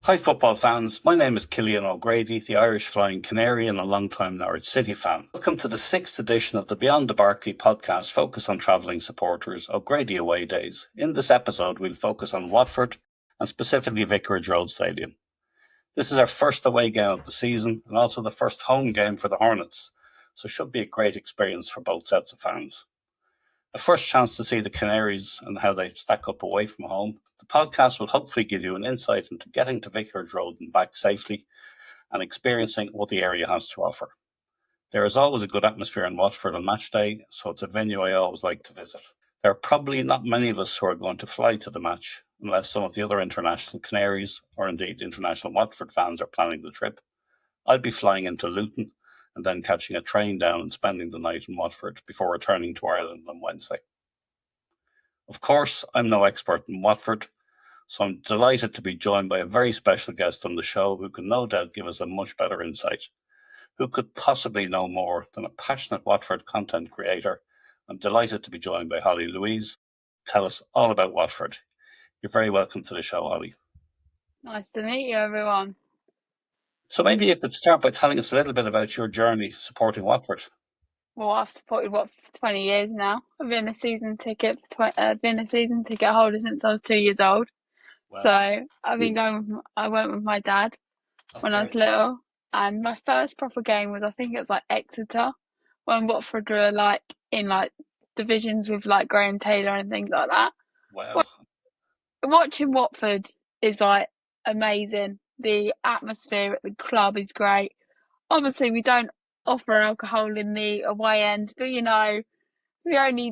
Hi football fans, my name is Cillian O'Grady, the Irish Flying Canary and a long-time Norwich City fan. Welcome to the 6th edition of the Beyond the Barclay podcast focus on travelling supporters O'Grady away days. In this episode we'll focus on Watford and specifically Vicarage Road Stadium. This is our first away game of the season and also the first home game for the Hornets, so it should be a great experience for both sets of fans. A first chance to see the Canaries and how they stack up away from home. The podcast will hopefully give you an insight into getting to Vicarage Road and back safely and experiencing what the area has to offer. There is always a good atmosphere in Watford on match day, so it's a venue I always like to visit. There are probably not many of us who are going to fly to the match, unless some of the other international Canaries or indeed international Watford fans are planning the trip. I'll be flying into Luton and then catching a train down and spending the night in Watford before returning to Ireland on Wednesday. Of course, I'm no expert in Watford, so I'm delighted to be joined by a very special guest on the show who can no doubt give us a much better insight. Who could possibly know more than a passionate Watford content creator? I'm delighted to be joined by Holly Louise. Tell us all about Watford. You're very welcome to the show, Holly. Nice to meet you, everyone. So maybe you could start by telling us a little bit about your journey supporting Watford. Well, I've supported Watford for 20 years now. I've been a season ticket holder since I was 2 years old. Wow. So I went with my dad when I was little, and my first proper game was, I think it was like Exeter, when Watford were like in like divisions with like Graham Taylor and things like that. Wow. Watching Watford is like amazing. The atmosphere at the club is great. Obviously, we don't offer alcohol in the away end, but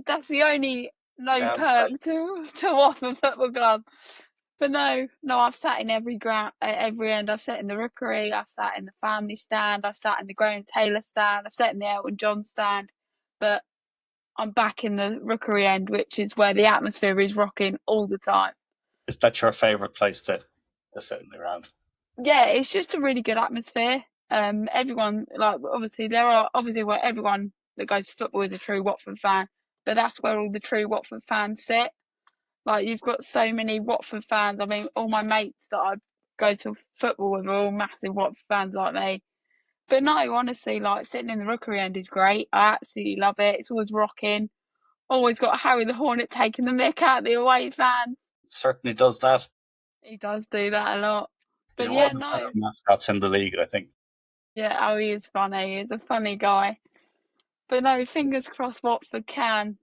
that's the only perk to Watford Football Club. But no, I've sat in every ground at every end. I've sat in the Rookery, I've sat in the family stand, I've sat in the Graham Taylor stand, I've sat in the Elton John stand, but I'm back in the Rookery end, which is where the atmosphere is rocking all the time. Is that your favourite place to sit in the ground? Yeah, it's just a really good atmosphere. Everyone, like, obviously where everyone that goes to football is a true Watford fan, but that's where all the true Watford fans sit. Like, you've got so many Watford fans. I mean, all my mates that I go to football with are all massive Watford fans like me. But no, honestly, like, sitting in the Rookery end is great. I absolutely love it. It's always rocking. Always got Harry the Hornet taking the mick out of the away fans. It certainly does that. He does do that a lot. But He's yeah, one of the better mascots in the league, I think. Yeah, oh, he is funny. He's a funny guy. But no, fingers crossed Watford can,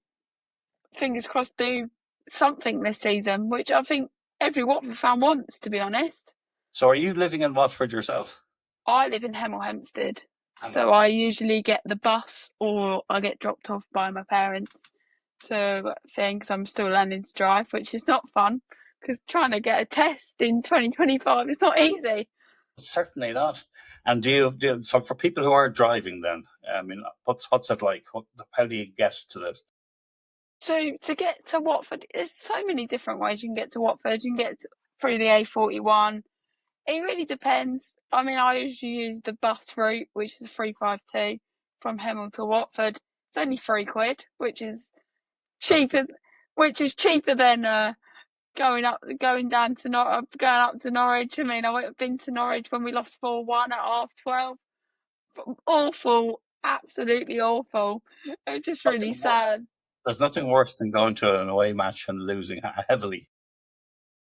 fingers crossed, do something this season, which I think every Watford fan wants, to be honest. So are you living in Watford yourself? I live in Hemel Hempstead, so I usually get the bus or I get dropped off by my parents to things. I'm still learning to drive, which is not fun because trying to get a test in 2025 is not easy. Certainly not. And so for people who are driving then, I mean, what's it like? How do you get to this? So to get to Watford, there's so many different ways you can get to Watford. You can get through the A41. It really depends. I mean, I usually use the bus route, which is 352 from Hemel to Watford. It's only £3, which is cheaper. Than going up to Norwich. I mean, I've been to Norwich when we lost 4-1 at 12:30. Awful, absolutely awful. It was just really sad. There's nothing worse than going to an away match and losing heavily.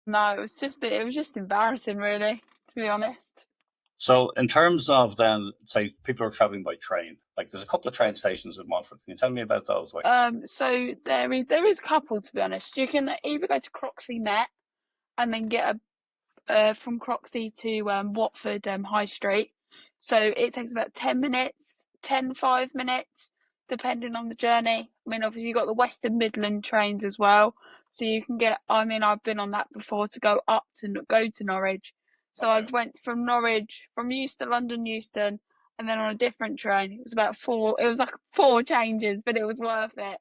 No, it was just embarrassing, really, to be honest. So in terms of then, say people are travelling by train, like there's a couple of train stations in Watford. Can you tell me about those? So there is a couple, to be honest. You can either go to Croxley Met and then get from Croxley to Watford High Street. So it takes about 5 minutes, depending on the journey. I mean, obviously you've got the Western Midland trains as well. So you can get, I mean, I've been on that before to go to Norwich. So I went from Norwich, from London Euston, and then on a different train. It was like 4 changes, but it was worth it.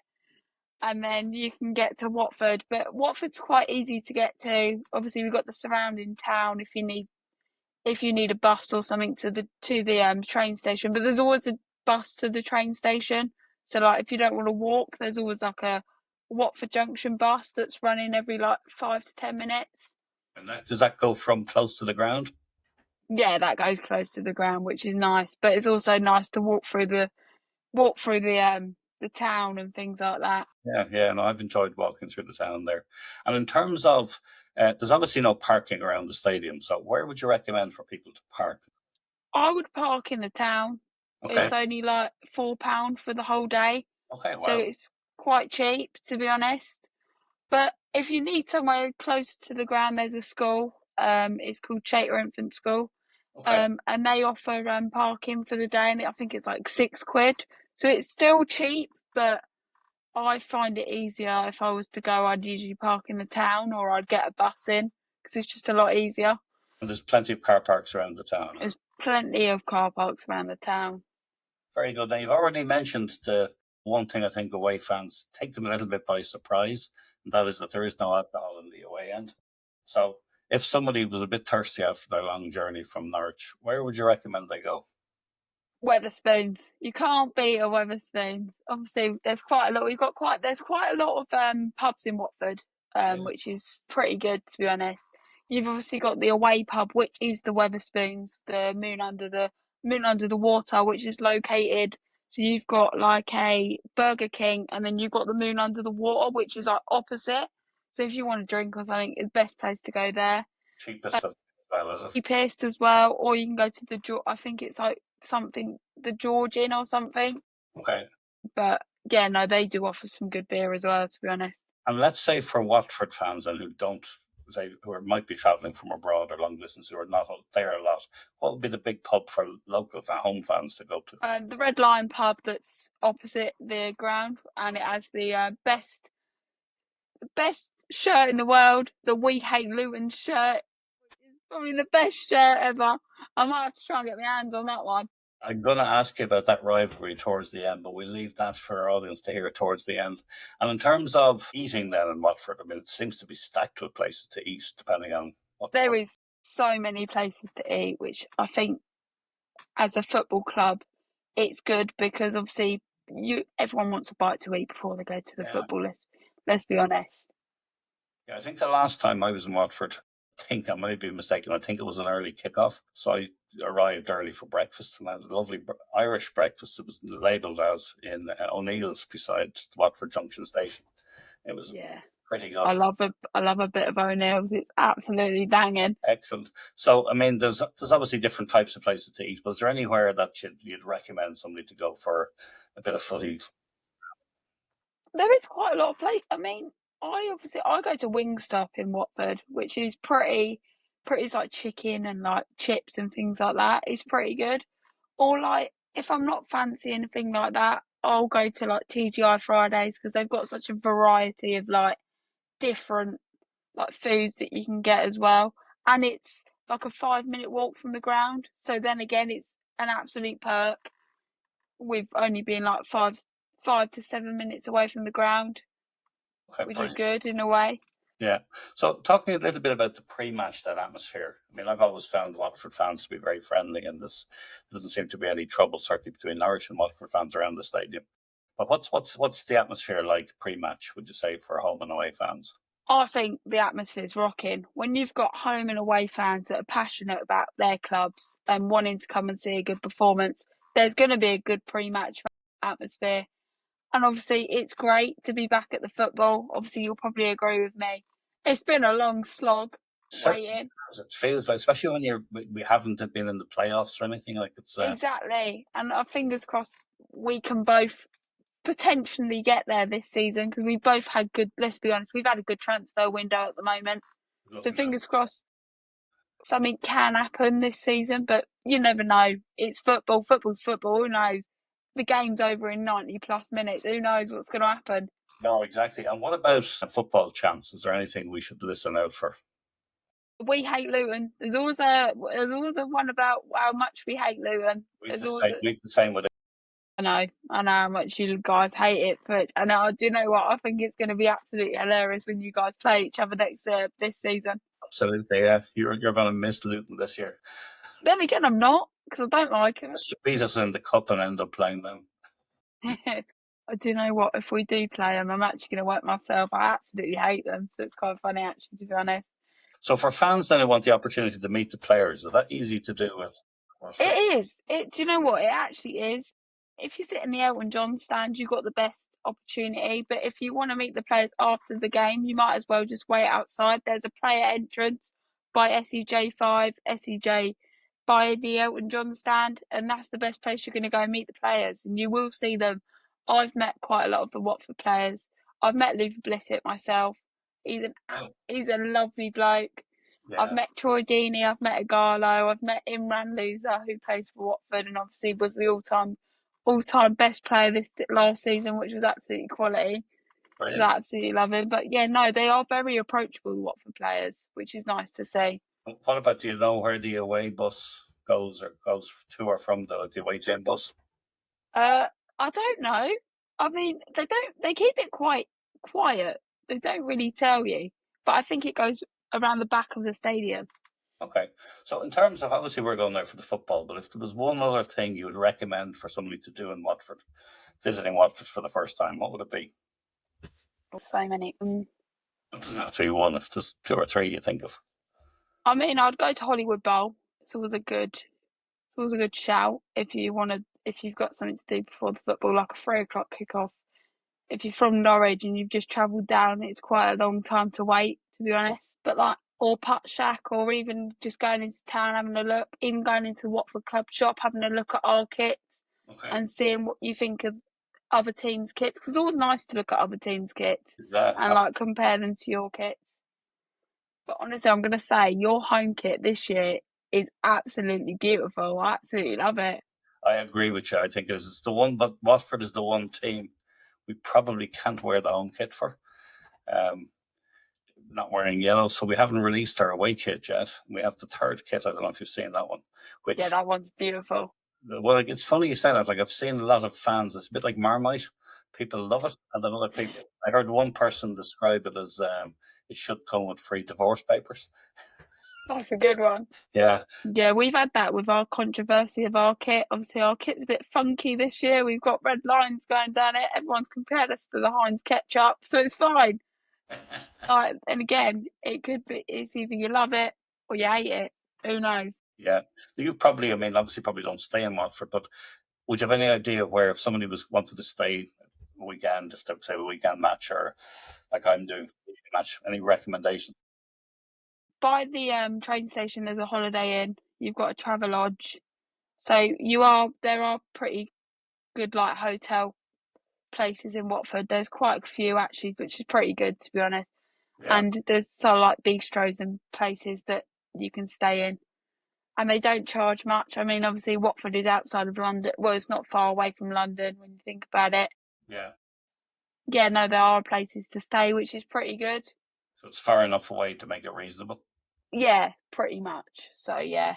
And then you can get to Watford, but Watford's quite easy to get to. Obviously, we've got the surrounding town if you need a bus or something to the train station. But there's always a bus to the train station. So like if you don't want to walk, there's always like a Watford Junction bus that's running every like 5 to 10 minutes. And does that go from close to the ground? Yeah, that goes close to the ground, which is nice. But it's also nice to walk through the town and things like that. Yeah. No, I've enjoyed walking through the town there. And in terms of, there's obviously no parking around the stadium. So where would you recommend for people to park? I would park in the town. Okay. It's only like £4 for the whole day, Okay. so Wow. it's quite cheap, to be honest. But if you need somewhere closer to the ground, there's a school. It's called Chater Infant School. Okay. And they offer parking for the day, and I think it's like £6. So it's still cheap, but I find it easier if I was to go. I'd usually park in the town, or I'd get a bus in because it's just a lot easier. And there's plenty of car parks around the town. There's plenty of car parks around the town. Very good. Now, you've already mentioned the one thing I think away fans take them a little bit by surprise, and that is that there is no alcohol in the away end. So, if somebody was a bit thirsty after their long journey from Norwich, where would you recommend they go? Weatherspoons. You can't beat a Weatherspoons. Obviously, there's quite a lot. There's quite a lot of pubs in Watford, Yeah. which is pretty good, to be honest. You've obviously got the away pub, which is the Weatherspoons, the Moon Under the Water, which is located. So you've got like a Burger King, and then you've got the Moon Under the Water, which is like opposite. So if you want a drink or something, it's the best place to go there. Cheapest as well, is it? Cheapest as well, or you can go to I think it's like something, the Georgian or something. Okay. But yeah, no, they do offer some good beer as well, to be honest. And let's say for Watford fans and who don't say might be travelling from abroad or long distance who are not there a lot, what would be the big pub for local home fans to go to? The Red Lion pub that's opposite the ground, and it has the best shirt in the world, the We Hate Luton shirt. It's probably the best shirt ever. I might have to try and get my hands on that one. I'm going to ask you about that rivalry towards the end, but we'll leave that for our audience to hear towards the end. And in terms of eating then in Watford, I mean, it seems to be stacked with places to eat, depending on what you There want. is so many places to eat, which I think as a football club, it's good because obviously everyone wants a bite to eat before they go to the football. Let's be honest. Yeah, I think the last time I was in Watford, I think I might be mistaken. I think it was an early kickoff. So I arrived early for breakfast and I had a lovely Irish breakfast. It was labelled as in O'Neill's beside Watford Junction Station. It was pretty good. I love a bit of O'Neill's. It's absolutely banging. Excellent. So, I mean, there's obviously different types of places to eat, but is there anywhere that you'd recommend somebody to go for a bit of footy? There is quite a lot of place. I mean, I go to Wingstop in Watford, which is pretty. It's like chicken and like chips and things like that. It's pretty good. Or like if I'm not fancy anything like that, I'll go to like TGI Fridays because they've got such a variety of like different like foods that you can get as well. And it's like a 5 minute walk from the ground. So then again, it's an absolute perk with only being like 5 to 7 minutes away from the ground, Okay, which is brilliant. good in a way. Yeah. So, talking a little bit about the pre-match, that atmosphere. I mean, I've always found Watford fans to be very friendly, and there doesn't seem to be any trouble, certainly between Norwich and Watford fans around the stadium. But what's the atmosphere like pre-match? Would you say for home and away fans? I think the atmosphere is rocking. When you've got home and away fans that are passionate about their clubs and wanting to come and see a good performance, there's going to be a good pre-match atmosphere. And obviously, it's great to be back at the football. Obviously, you'll probably agree with me. It's been a long slog Certainly, waiting. it feels like, especially when we haven't been in the playoffs or anything like it's. Exactly. And fingers crossed we can both potentially get there this season because we both had good, let's be honest, we've had a good transfer window at the moment. So fingers crossed something can happen this season, but you never know. It's football. Football's football. Who knows? The game's over in 90 plus minutes. Who knows what's going to happen? No, exactly. And what about football chants? Is there anything we should listen out for? We hate Luton. There's always a one about how much we hate Luton. There's always We the same with it. I know how much you guys hate it, but I know. Do you know what? I think it's going to be absolutely hilarious when you guys play each other next this season. Absolutely, yeah. You're going to miss Luton this year. Then again, I'm not because I don't like it. You beat us in the cup and end up playing them. I do know what, if we do play them, I'm actually going to work myself. I absolutely hate them, so it's quite funny actually, to be honest. So for fans then who want the opportunity to meet the players, is that easy to do with Watford? It is. Do you know what? It actually is. If you sit in the Elton John stand, you've got the best opportunity. But if you want to meet the players after the game, you might as well just wait outside. There's a player entrance by SEJ5, SEJ by the Elton John stand, and that's the best place you're going to go and meet the players. And you will see them. I've met quite a lot of the Watford players. I've met Luther Blissett myself. He's he's a lovely bloke. Yeah. I've met Troy Deeney, I've met Igalo, I've met Imran Louza, who plays for Watford and obviously was the all-time best player this last season, which was absolutely quality. Brilliant. I absolutely love him. But yeah, no, they are very approachable, the Watford players, which is nice to see. What about, do you know where the away bus goes to or from the away team bus? I don't know. I mean, they keep it quite quiet. They don't really tell you. But I think it goes around the back of the stadium. Okay. So in terms of, obviously we're going there for the football, but if there was one other thing you would recommend for somebody to do in Watford, visiting Watford for the first time, what would it be? So many. It doesn't have to be one, if there's two or three you think of. I mean, I'd go to Hollywood Bowl. It's always a good shout if you've got something to do before the football, like a 3:00 kickoff. If you're from Norwich and you've just travelled down, it's quite a long time to wait, to be honest. But or Putt Shack, or even just going into town having a look, even going into the Watford Club shop having a look at our kits, and seeing what you think of other teams' kits, because it's always nice to look at other teams' kits and compare them to your kits. But honestly, I'm going to say your home kit this year is absolutely beautiful. I absolutely love it. I agree with you. I think it's the one, but Watford is the one team we probably can't wear the home kit for. Not wearing yellow, so we haven't released our away kit yet. We have the third kit. I don't know if you've seen that one. Yeah, that one's beautiful. Well, it's funny you say that. Like, I've seen a lot of fans. It's a bit like Marmite. People love it, and then other people. I heard one person describe it as it should come with free divorce papers. That's a good one. Yeah. Yeah, we've had that with our controversy of our kit. Obviously, our kit's a bit funky this year. We've got red lines going down it. Everyone's compared us to the Heinz ketchup, so it's fine. And again, it could be, it's either you love it or you hate it. Who knows? Yeah. You've probably, I mean, obviously probably don't stay in Watford, but would you have any idea where, if somebody wanted to stay a weekend, just to say a weekend match, or like I'm doing a match, any recommendations? By the train station, there's a Holiday Inn. You've got a Travelodge. So there are pretty good like hotel places in Watford. There's quite a few actually, which is pretty good, to be honest. Yeah. And there's sort of like bistros and places that you can stay in, and they don't charge much. I mean, obviously Watford is outside of London. Well, it's not far away from London when you think about it. Yeah. Yeah, no, there are places to stay, which is pretty good. So it's far enough away to make it reasonable. Yeah, pretty much. So yeah.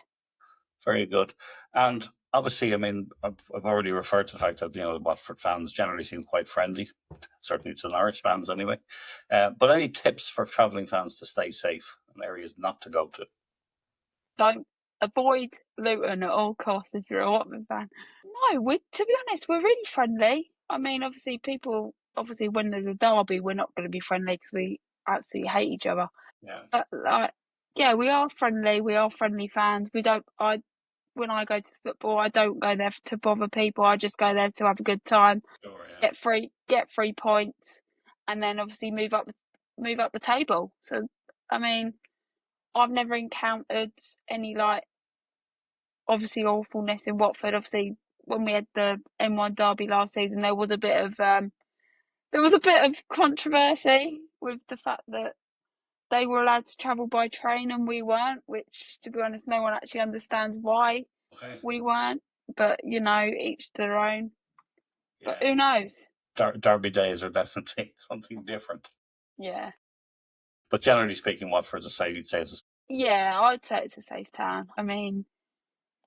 Very good. And obviously, I mean, I've already referred to the fact that, the Watford fans generally seem quite friendly, certainly to Norwich fans anyway. But any tips for travelling fans to stay safe and areas not to go to? Don't avoid Luton at all costs if you're a Watford fan. No, to be honest, we're really friendly. I mean, obviously when there's a derby, we're not going to be friendly because we absolutely hate each other. Yeah. But yeah, we are friendly. We are friendly fans. When I go to football, I don't go there to bother people. I just go there to have a good time, Sure, yeah. get 3 points, and then obviously move up the table. So, I mean, I've never encountered any obviously awfulness in Watford. Obviously, when we had the M1 derby last season, there was a bit of controversy with the fact that they were allowed to travel by train and we weren't, which, to be honest, no one actually understands why we weren't. But, each their own. Yeah. But who knows? Derby days are definitely something different. Yeah. But generally speaking, Watford's you'd say it's Yeah, I'd say it's a safe town. I mean,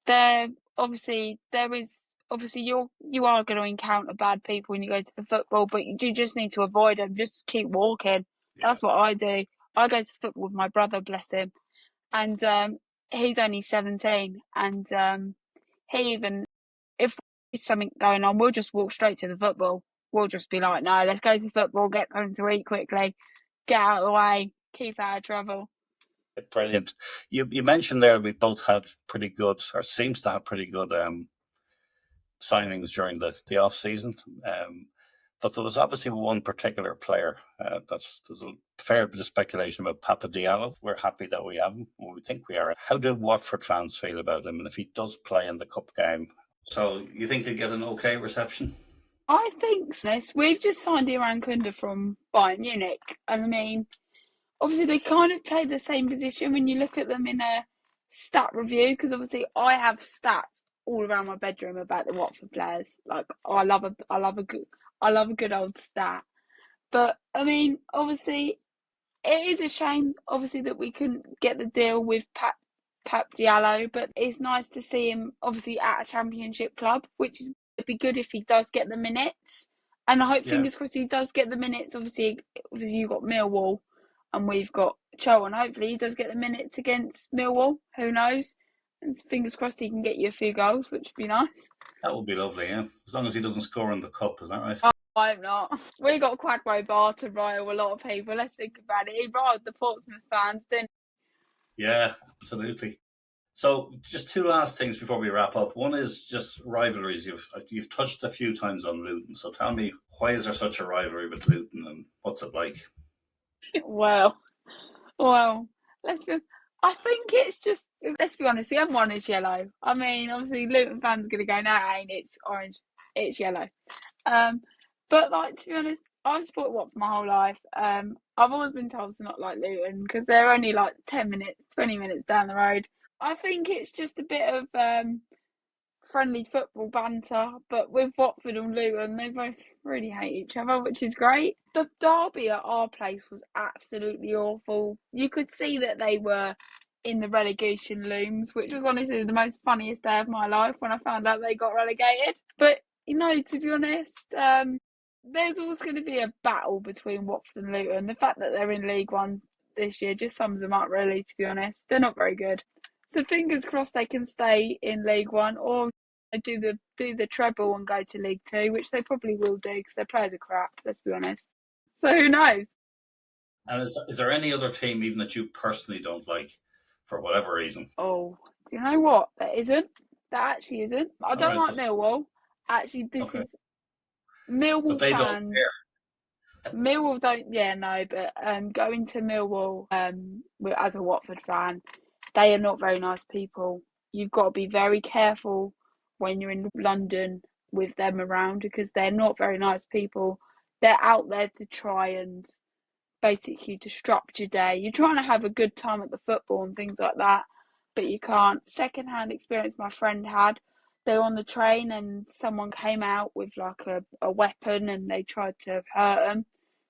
there is you are going to encounter bad people when you go to the football, but you just need to avoid them. Just keep walking. Yeah. That's what I do. I go to football with my brother, bless him, and he's only 17, and he even if there's something going on, we'll just walk straight to the football. We'll just be like, no, let's go to football, get something to eat quickly, get out of the way, keep out of trouble. Brilliant. You mentioned there we both had pretty good, or seems to have pretty good signings during the off season. But there was obviously one particular player there's a fair bit of speculation about Papa Diallo. We're happy that we have him. Well, we think we are. How do Watford fans feel about him? And if he does play in the cup game, so you think he'll get an okay reception? I think so. We've just signed Iran Kunda from Bayern Munich, and I mean, obviously they kind of play the same position when you look at them in a stat review, because obviously I have stats all around my bedroom about the Watford players. Like I love a good old stat. But I mean, obviously it is a shame, obviously, that we couldn't get the deal with Pep Diallo, but it's nice to see him obviously at a championship club, which is it'd be good if he does get the minutes. And I hope, Yeah, fingers crossed, he does get the minutes. Obviously you've got Millwall and we've got Charlton. Hopefully he does get the minutes against Millwall. Who knows? And fingers crossed he can get you a few goals, which would be nice. that would be lovely. Yeah, as long as he doesn't score in the cup, is that right? I hope not. We got Quadro Bar to rile a lot of people. Let's think about it. He riled the Portsmouth fans, didn't Yeah, absolutely. So, just two last things before we wrap up. One is just rivalries. You've touched a few times on Luton. So, tell me, why is there such a rivalry with Luton, and what's it like? he? Well, let's be. I think it's just. Let's be honest. The M1 is yellow. I mean, obviously, Luton fans are gonna go, "No, it ain't. It's orange. It's yellow." Um, but like to be honest, I've supported Watford my whole life. I've always been told to not like Luton because they're only like 10 minutes, 20 minutes down the road. I think it's just a bit of friendly football banter, but with Watford and Luton, they both really hate each other, which is great. The derby at our place was absolutely awful. You could see that they were in the relegation looms, which was honestly the most funniest day of my life when I found out they got relegated. But to be honest, there's always going to be a battle between Watford and Luton. The fact that they're in League One this year just sums them up, really, to be honest. They're not very good. So fingers crossed they can stay in League One or do the treble and go to League Two, which they probably will do because their players are crap. Let's be honest. So who knows? And is there any other team, even that you personally don't like, for whatever reason? Oh, do you know what? There isn't. That actually isn't. I All don't right, like Millwall. Actually, this okay, is but Millwall they don't fans. care. Millwall don't. Yeah, no, but going to Millwall as a Watford fan, they are not very nice people. You've got to be very careful when you're in London with them around because they're not very nice people. They're out there to try and basically disrupt your day. You're trying to have a good time at the football and things like that, but you can't. Second-hand experience my friend had. They were on the train and someone came out with like a weapon and they tried to hurt them.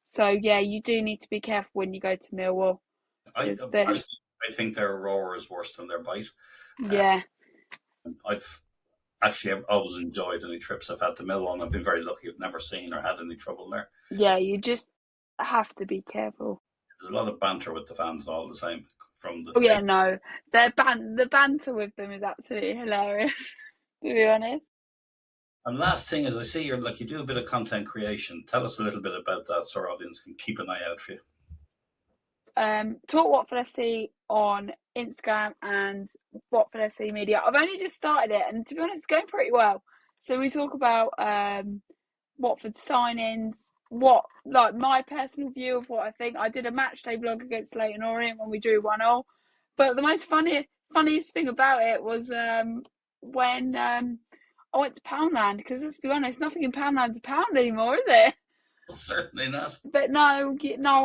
So yeah, you do need to be careful when you go to Millwall I because they, personally, I think their roar is worse than their bite. Uh, yeah, I've I've always enjoyed any trips I've had to Millwall, and I've been very lucky. I've never seen or had any trouble there. yeah, you just have to be careful. There's a lot of banter with the fans, all the same, from the Oh yeah, six. no, the banter with them is absolutely hilarious. To be honest. And last thing is, I see you do a bit of content creation. Tell us a little bit about that, so our audience can keep an eye out for you. Talk Watford FC on Instagram and Watford FC Media. I've only just started it, and to be honest, it's going pretty well. So we talk about Watford signings, what like my personal view of what I think. I did a match day vlog against Leyton Orient when we drew 1-0. But the most funniest thing about it was when I went to Poundland because let's be honest, nothing in Poundland's a pound anymore, is it? Certainly not. But no,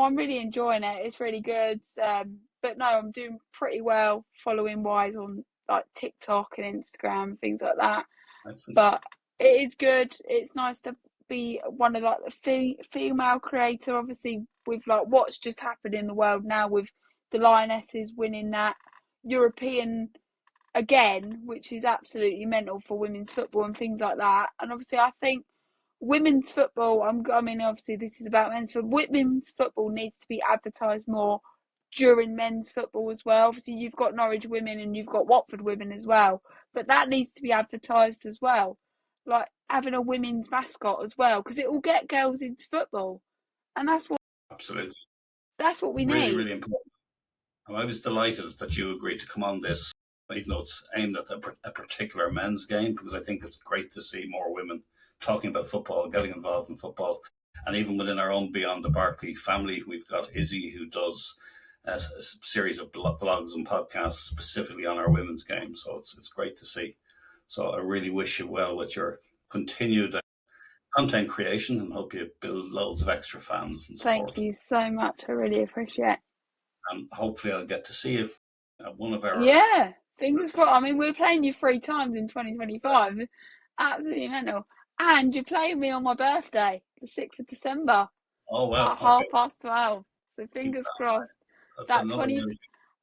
I'm really enjoying it. It's really good. But no, I'm doing pretty well following wise on like TikTok and Instagram, things like that. Excellent. But it is good. It's nice to be one of like the female creator. Obviously, with like what's just happened in the world now with the Lionesses winning that European again, which is absolutely mental for women's football and things like that. And obviously, I think women's football, I mean, obviously, this is about men's football. Women's football needs to be advertised more during men's football as well. Obviously, you've got Norwich women and you've got Watford women as well, but that needs to be advertised as well. Like having a women's mascot as well, because it will get girls into football, and Absolutely. that's what we Really, need. really important. I was delighted that you agreed to come on this, even though it's aimed at a particular men's game, because I think it's great to see more women talking about football, getting involved in football. And even within our own Beyond the Barkley family, we've got Izzy, who does a series of vlogs and podcasts specifically on our women's game. So it's great to see. So I really wish you well with your continued content creation and hope you build loads of extra fans and support. Thank you so much. I really appreciate it. And hopefully I'll get to see you at one of our... Yeah, fingers crossed. I mean, we're playing you 3 times in 2025. Absolutely mental. And you're playing me on my birthday, the 6th of December. Oh, wow. At 12:30. So fingers crossed.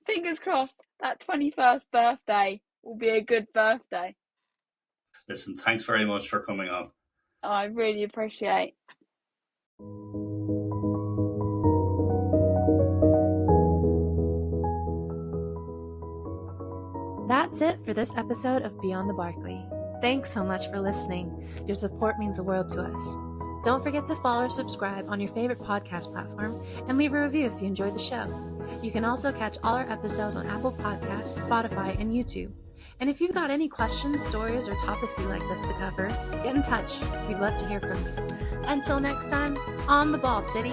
Fingers crossed that 21st birthday will be a good birthday. Listen, thanks very much for coming on. I really appreciate. That's it for this episode of Beyond the Barkley. Thanks so much for listening. Your support means the world to us. Don't forget to follow or subscribe on your favorite podcast platform and leave a review if you enjoyed the show. You can also catch all our episodes on Apple Podcasts, Spotify, and YouTube. And if you've got any questions, stories, or topics you'd like us to cover, get in touch. We'd love to hear from you. Until next time, on the ball, City.